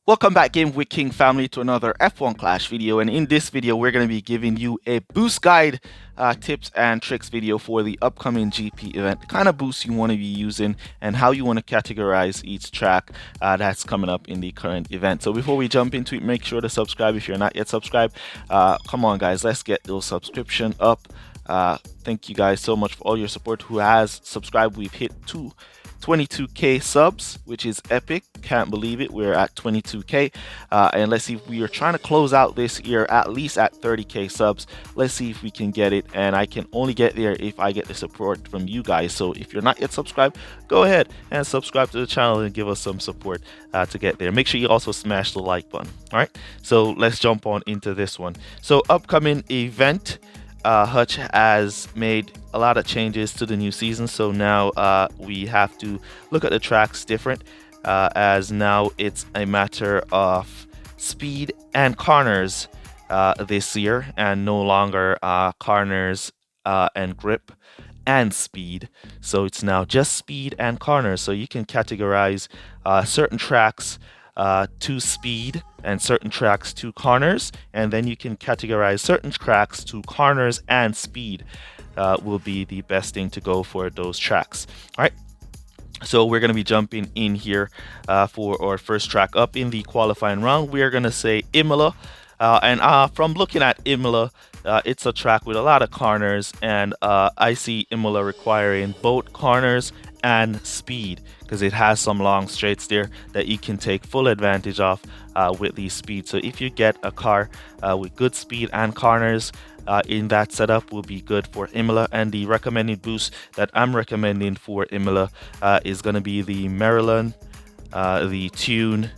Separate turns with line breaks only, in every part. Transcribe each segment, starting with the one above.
Welcome back, Game with King family, to another F1 Clash video. And in this video, we're going to be giving you a boost guide, tips and tricks video for the upcoming GP event, the kind of boosts you want to be using and how you want to categorize each track that's coming up in the current event. So before we jump into it, make sure to subscribe if you're not yet subscribed. Come on, guys, let's get those subscription up. Thank you guys so much for all your support. Who has subscribed? We've hit 22k subs, which is epic. Can't believe it. We're at 22k, and let's see if we are trying to close out this year at least at 30k subs. Let's see if we can get it, and I can only get there if I get the support from you guys. So if you're not yet subscribed, go ahead and subscribe to the channel and give us some support to get there. Make sure you also smash the like button. All right, so let's jump on into this one. So upcoming event, Hutch has made a lot of changes to the new season, so now we have to look at the tracks different, as now it's a matter of speed and corners this year, and no longer corners and grip and speed. So it's now just speed and corners, so you can categorize certain tracks to speed and certain tracks to corners, and then you can categorize certain tracks to corners and speed. Will be the best thing to go for those tracks. All right, so we're going to be jumping in here for our first track up in the qualifying round. We are going to say Imola, and from looking at Imola, it's a track with a lot of corners, and I see Imola requiring both corners and speed, because it has some long straights there that you can take full advantage of with the speed. So if you get a car with good speed and corners in that setup, will be good for Imola. And the recommended boost that I'm recommending for Imola is going to be the Maryland, the Tune,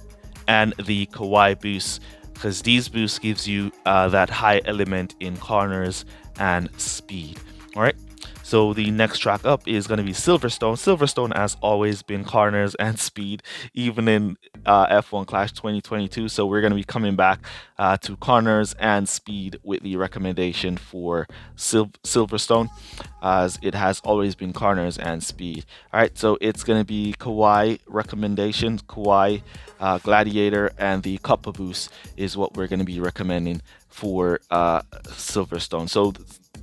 and the Kauai boost, because these boosts gives you that high element in corners and speed. All right, so the next track up is going to be Silverstone. Silverstone has always been corners and speed, even in F1 Clash 2022. So we're going to be coming back to corners and speed with the recommendation for Silverstone, as it has always been corners and speed. All right, so it's going to be Kauai recommendation, Kauai, Gladiator, and the Cuppa boost is what we're going to be recommending for Silverstone. So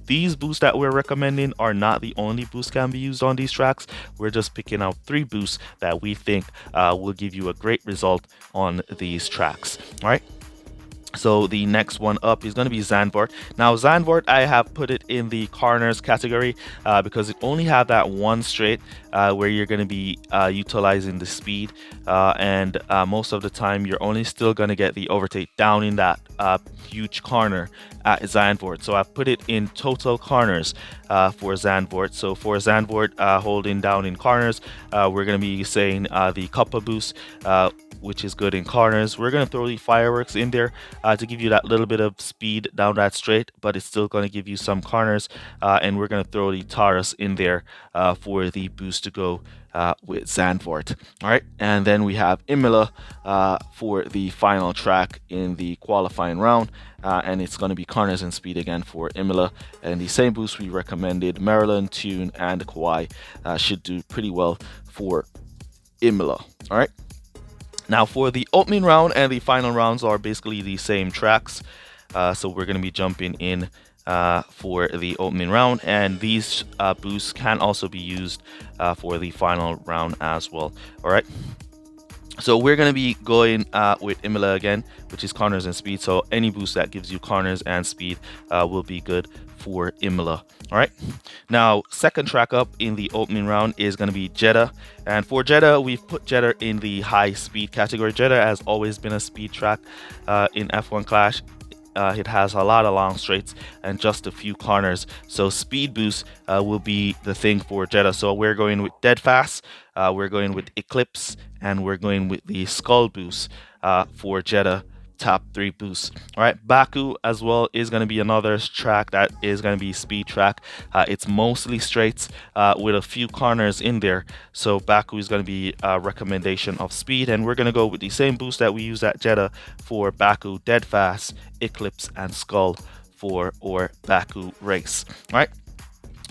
these boosts that we're recommending are not the only boosts can be used on these tracks. We're just picking out 3 boosts that we think will give you a great result on these tracks. All right, so the next one up is going to be Zandvoort. Now Zandvoort, I have put it in the corners category because it only have that one straight where you're going to be utilizing the speed, and most of the time you're only still going to get the overtake down in that huge corner at Zandvoort. So I've put it in total corners for Zandvoort. So for Zandvoort, holding down in corners, we're going to be saying the Cuppa boost, which is good in corners. We're going to throw the fireworks in there to give you that little bit of speed down that straight, but it's still going to give you some corners, and we're going to throw the Taurus in there for the boost to go with Zandvoort. All right, and then we have Imola for the final track in the qualifying round, and it's going to be corners and speed again for Imola, and the same boost we recommended, Maryland, Tune, and Kauai, should do pretty well for Imola. All right, now for the opening round and the final rounds are basically the same tracks, so we're going to be jumping in for the opening round, and these boosts can also be used for the final round as well. All right, so we're going to be going with Imola again, which is corners and speed. So any boost that gives you corners and speed will be good for Imola. All right, now second track up in the opening round is going to be Jeddah, and for Jeddah we've put Jeddah in the high speed category. Jeddah has always been a speed track in F1 Clash. It has a lot of long straights and just a few corners, so speed boost will be the thing for Jeddah. So we're going with Dead Fast, we're going with Eclipse, and we're going with the Skull boost for Jeddah top 3 boosts. All right, Baku as well is going to be another track that is going to be speed track. It's mostly straights with a few corners in there, so Baku is going to be a recommendation of speed, and we're going to go with the same boost that we use at Jeddah for Baku, Dead Fast, Eclipse, and Skull for our Baku race. All right,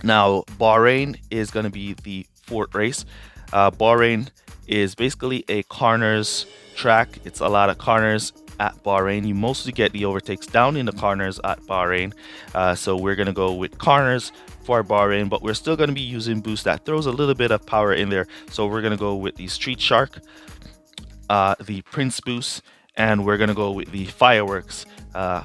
now Bahrain is going to be the 4th race. Bahrain is basically a corners track. It's a lot of corners at Bahrain. You mostly get the overtakes down in the corners at Bahrain. So we're going to go with corners for Bahrain, but we're still going to be using boost that throws a little bit of power in there. So we're going to go with the Street Shark, the Prince boost, and we're going to go with the Fireworks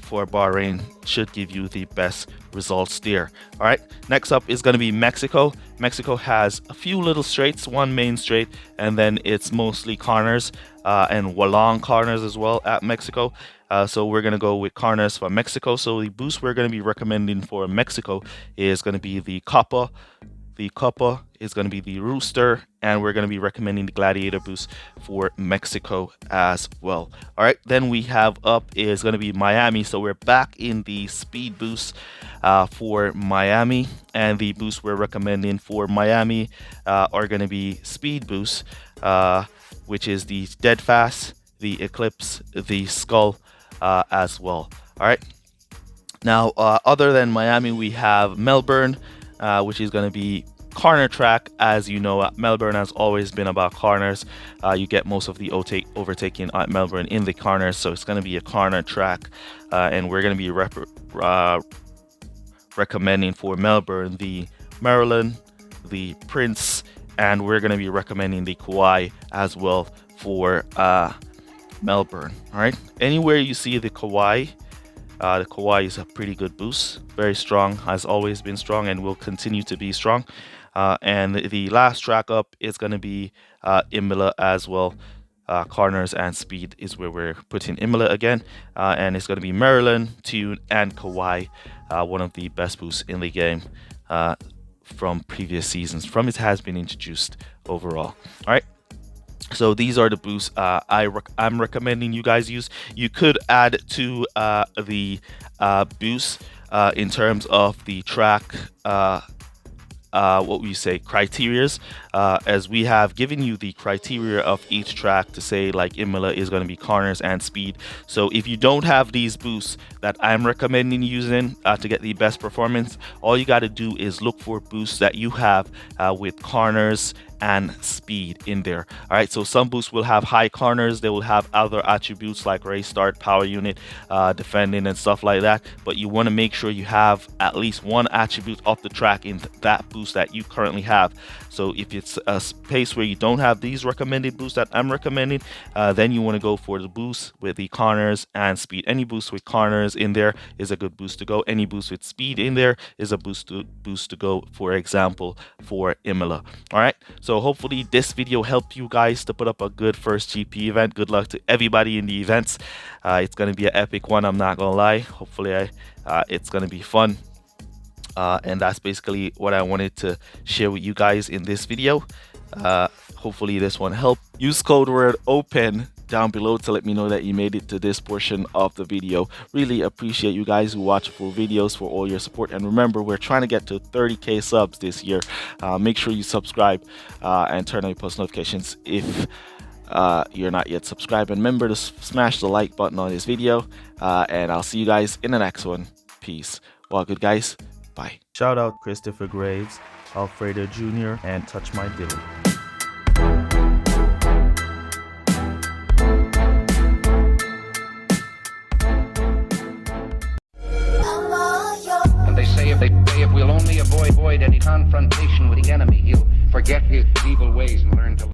for Bahrain. Should give you the best results there. All right, next up is going to be Mexico. Mexico has a few little straights, one main straight, and then it's mostly corners and long corners as well at Mexico. So we're going to go with corners for Mexico. So the boost we're going to be recommending for Mexico is going to be the Copa. The Copa is going to be the Rooster, and we're going to be recommending the Gladiator boost for Mexico as well. All right, then we have up is going to be Miami. So we're back in the speed boost for Miami, and the boost we're recommending for Miami are going to be speed boost, which is the Dead Fast, the Eclipse, the Skull as well. All right. Now, other than Miami, we have Melbourne, which is going to be corner track. As you know, Melbourne has always been about corners. You get most of the overtaking at Melbourne in the corners, so it's going to be a corner track, and we're going to be recommending for Melbourne the Maryland, the Prince, and we're going to be recommending the Kauai as well for Melbourne. All right, anywhere you see the Kauai is a pretty good boost, very strong, has always been strong, and will continue to be strong. And the last track up is going to be Imola as well. Corners and speed is where we're putting Imola again, and it's going to be Maryland, Tune, and Kauai, one of the best boosts in the game from previous seasons, from it has been introduced overall. All right. So these are the boosts I'm recommending you guys use. You could add to the boost in terms of the track, what we say, criterias, as we have given you the criteria of each track to say, like Imola is going to be corners and speed. So if you don't have these boosts that I'm recommending using to get the best performance, all you got to do is look for boosts that you have with corners and speed in there. All right, so some boosts will have high corners, they will have other attributes like race start, power unit, defending, and stuff like that, but you want to make sure you have at least one attribute off the track in that boost that you currently have. So if it's a space where you don't have these recommended boosts that I'm recommending, then you want to go for the boost with the corners and speed. Any boost with corners in there is a good boost to go. Any boost with speed in there is a boost to go, for example, for Imola. All right, so hopefully this video helped you guys to put up a good first GP event. Good luck to everybody in the events. It's going to be an epic one, I'm not gonna lie. Hopefully it's going to be fun. And that's basically what I wanted to share with you guys in this video. Hopefully this one helped. Use code word OPEN down below to let me know that you made it to this portion of the video. Really appreciate you guys who watch full videos, for all your support. And remember, we're trying to get to 30k subs this year. Make sure you subscribe and turn on your post notifications if you're not yet subscribed. And remember to smash the like button on this video, and I'll see you guys in the next one. Peace. Well, good guys. Bye. Shout out Christopher Graves, Alfredo Jr., and Touch My Dilly.